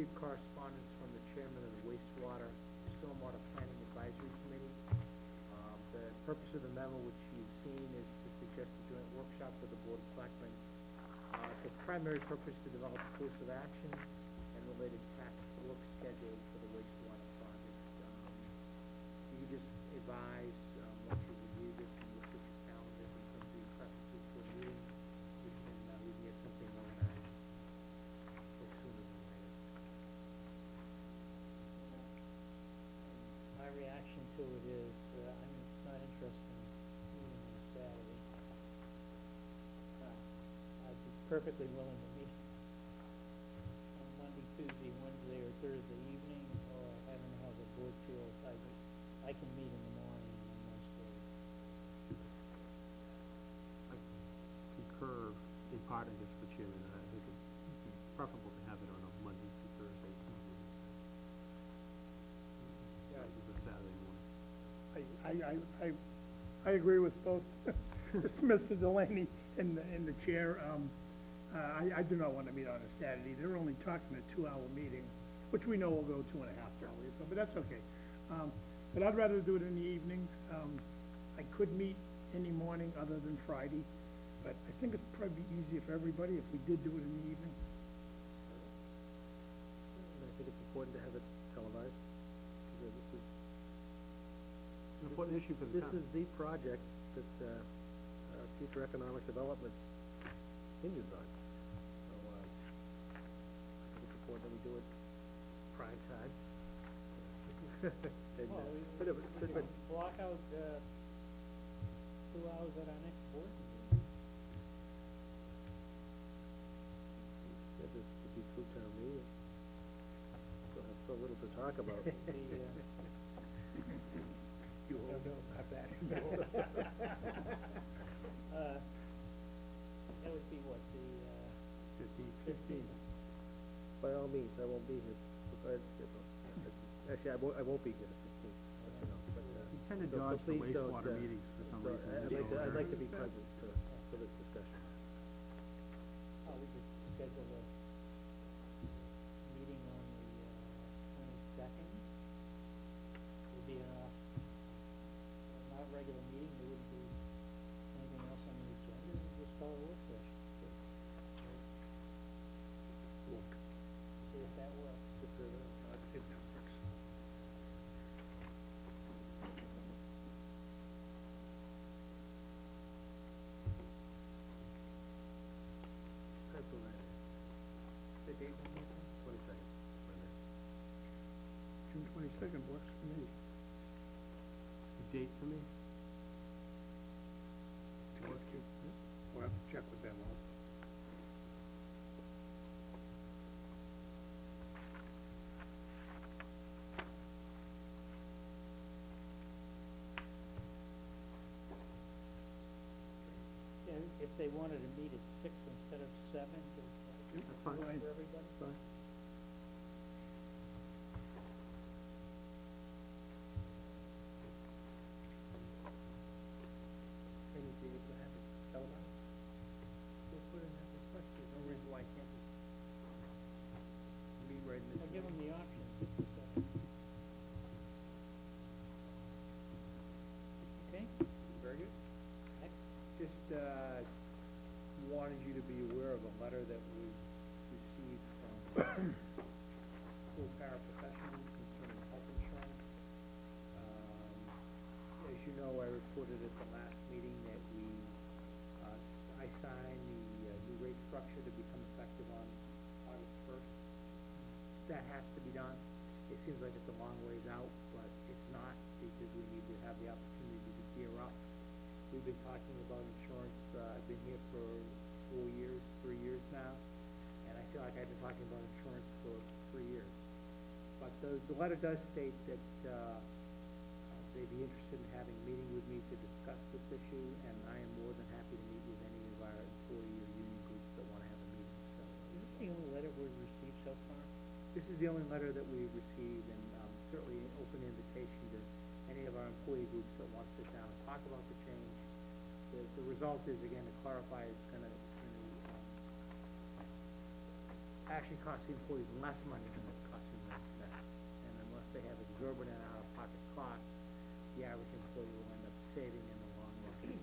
received correspondence from the chairman of the wastewater stormwater planning advisory committee. The purpose of the memo, which you've seen, is to suggest a joint workshop with the board of selectmen. The primary purpose to develop a course of action and related tax work schedule for the wastewater project. You can just advise, once you review this and look at your calendar and some of the preferences for the meeting, we can get something organized as soon as later. My reaction to it is, I'm not interested in meeting on a Saturday. I'd be perfectly willing to meet on Monday, Tuesday, Wednesday, or Thursday evening, or having to have a board feel I can meet in the morning on most days. I concur in part, I guess, with Chairman. I think it's preferable to have it on a Monday to Thursday evening. Yeah, it's a Saturday morning. I agree with both Mr. Delaney and the chair. I do not want to meet on a Saturday. They're only talking a 2-hour meeting, which we know will go 2.5 hours, so, but that's okay. But I'd rather do it in the evening. I could meet any morning other than Friday, but I think it'd probably be easier for everybody if we did do it in the evening. And I think it's important to have it televised, because this is It's an important issue for the town. This is the project that future economic development hinges on. So I think it's important that we do it prime time. And, Well, we can block out 2 hours at our next board meeting. this would be through town meeting. We'll have so little to talk about. You won't know about that. That would be what, the 15th? By all means, I won't be here. Actually, I won't be here the 15th. We tend to dodge the wastewater meetings for some reason. I'd like to be present for this discussion. Oh, we could schedule a meeting on the 22nd. Would be not a regular meeting, there wouldn't be anything else on the agenda, we'd just call a work session. See if that works. If that works. The date will be 22nd. June 22nd works for me. The date for me? We'll have to check with them all. Yeah, if they wanted to meet at 6 instead of 7, That's fine. for everybody? Fine. Maybe be able to have it televised. We'll put in that request. There's no reason why I can't just meet right in this I'll give them room. the option. Okay, Very good. next. Just wanted you to be aware of a letter that we received from school paraprofessional concerning health insurance. As you know, I reported at the last meeting that I signed the new rate structure to become effective on August 1st. That has to be done. It seems like it's a long ways out, but it's not, because we need to have the opportunity to gear up. We've been talking about insurance, I've been here for 3 years now, and I feel like I've been talking about insurance for 3 years. But the letter does state that they'd be interested in having a meeting with me to discuss this issue, and I am more than happy to meet with any of our employee or union groups that want to have a meeting. So, Is this the only letter we've received so far? this is the only letter that we've received, and certainly an open invitation to any of our employee groups that want to sit down and talk about the change. The result is, again, to clarify, it's gonna actually cost the employees less money than it exorbitant out-of-pocket costs, the average employee will end up saving in the long run, and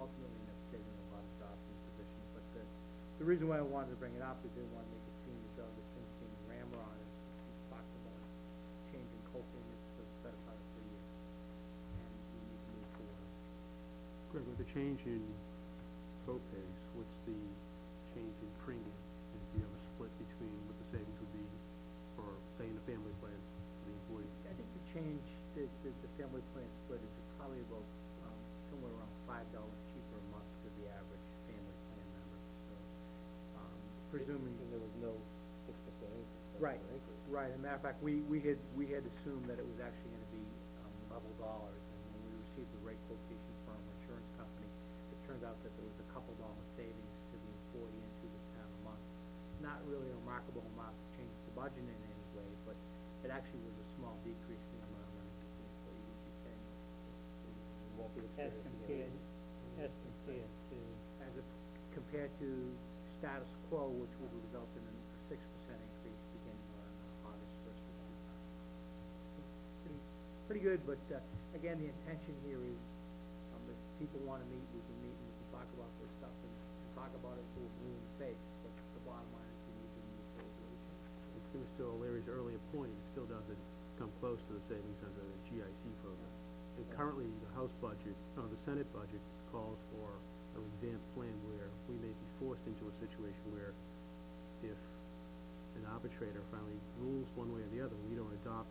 ultimately end up saving a lot of jobs and positions. But the reason why I wanted to bring it up is I didn't want to make it seem as though this thing's being ramrod, as he's talking about changing co-payments for the better part of 3 years, and we need to move forward. Greg, with the change in co-pays, what's the change in premium? And do you have a split between what the savings would be for, say, in a family plan for the employee? I think the change, the family plan split is probably about, somewhere around $5 cheaper a month for the average family plan member, so, presuming. And there was no 6% increase. Right, right, as a matter of fact, we had assumed that it was actually gonna be, level dollars, and when we received the rate quotation from our insurance company, it turns out that there was a couple dollar savings to the employee and to the town a month. Not really a remarkable amount to change the budget in any way, but it actually was a small decrease in the amount of money that the employee would be paying. You won't be As experiencing compared to, Compared to status quo, which would result in a 6% increase beginning on August 1st of 2000. Pretty good, but again, the intention here is, if people want to meet, we can meet and we can talk about this stuff and talk about it till we're blue in the face, but the bottom line is we need to move forward with it. It was still Larry's earlier point, it still doesn't come close to the savings under the GIC program. And currently, the House budget, the Senate budget calls for a revamped plan where we may be forced into a situation where if an arbitrator finally rules one way or the other, we don't adopt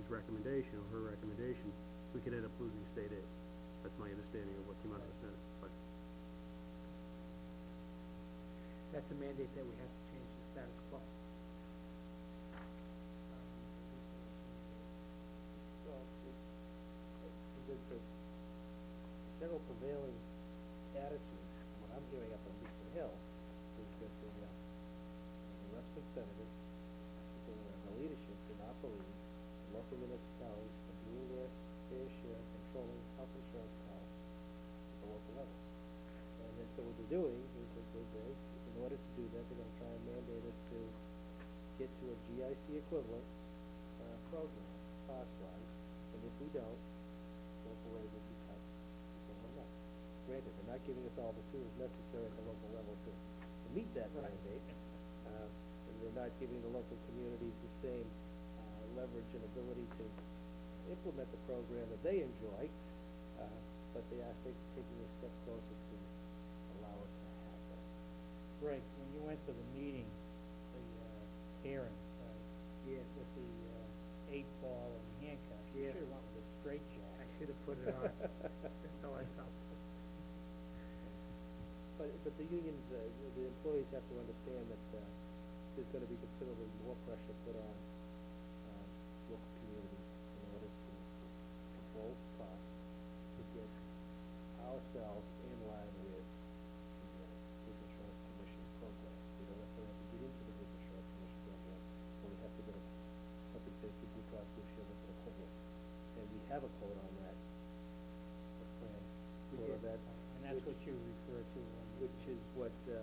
his recommendation or her recommendation, we could end up losing state aid. That's my understanding of what came out of the Senate, but. That's a mandate that we have to change the status quo. Well, the general prevailing attitude, what I'm hearing up on Beacon Hill, is that the reps and senators, people in the leadership, do not believe local municipalities are doing their fair share of controlling health insurance costs at the local level. And then, so what they're doing is that in order to do that, they're gonna try and mandate us to get to a GIC equivalent, program, cost-wise, and if we don't, local rate will be cut to one up. Granted, they're not giving us all the tools necessary at the local level to meet that mandate, and they're not giving the local communities the same leverage and ability to implement the program that they enjoy, but they are taking a step closer to allow us to have that. Greg, when you went to the meeting, the hearing, Yes. with the 8-ball and the handcuffs, you Yes. should've went with a straight I jacket. should have put it on. That's how I felt. But the unions, the employees have to understand that there's gonna be considerably more pressure put on local communities in order to control costs, to get ourselves in line with the Business Insurance Commission program. We don't necessarily have to get into the Business Insurance Commission program, but we have to get something safety, Blue Cross Blue Shield as an equivalent. And we have a quote on that, a plan We for did. that. And that's what you refer to when you. Which is what the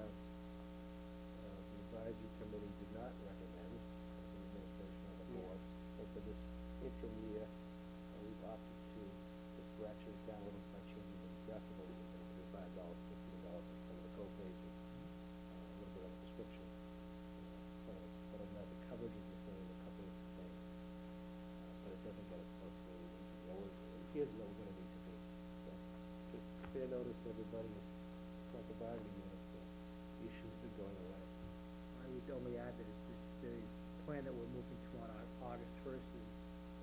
advisory committee did not recommend, the administration of the board. And for this interim year, we've opted to just ratchet it down by changing the deductibles to $5, $15, and some of the co-pays, a little bit of a prescription plan. But other than that, the coverage is the same, the company is the same. But it doesn't get us close to where we need to go. Here's where we're gonna need to be. So, just fair notice to everybody, collective bargaining units, issues are going away. I would only add that the plan that we're moving to on August 1st is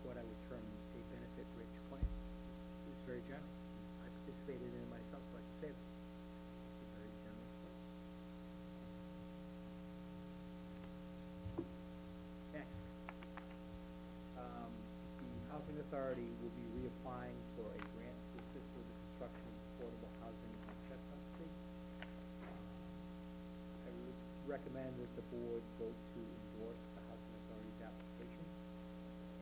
what I would term a benefit-rich plan. It's very generous. I participated in it myself, so I can say that. It's a very generous plan. Next. The Housing Authority will be reapplying for a grant to assist with the construction of affordable housing on Chestnut Street. I would recommend that the board vote to endorse the Housing Authority's application.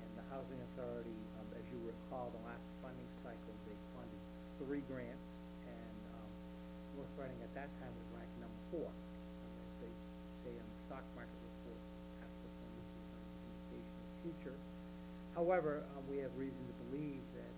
And the Housing Authority, as you recall, the last funding cycle, they funded 3 grants, and North Reading at that time was ranked number 4. As they say on the stock market report, past performance is an indication of the future. However, we have reason to believe that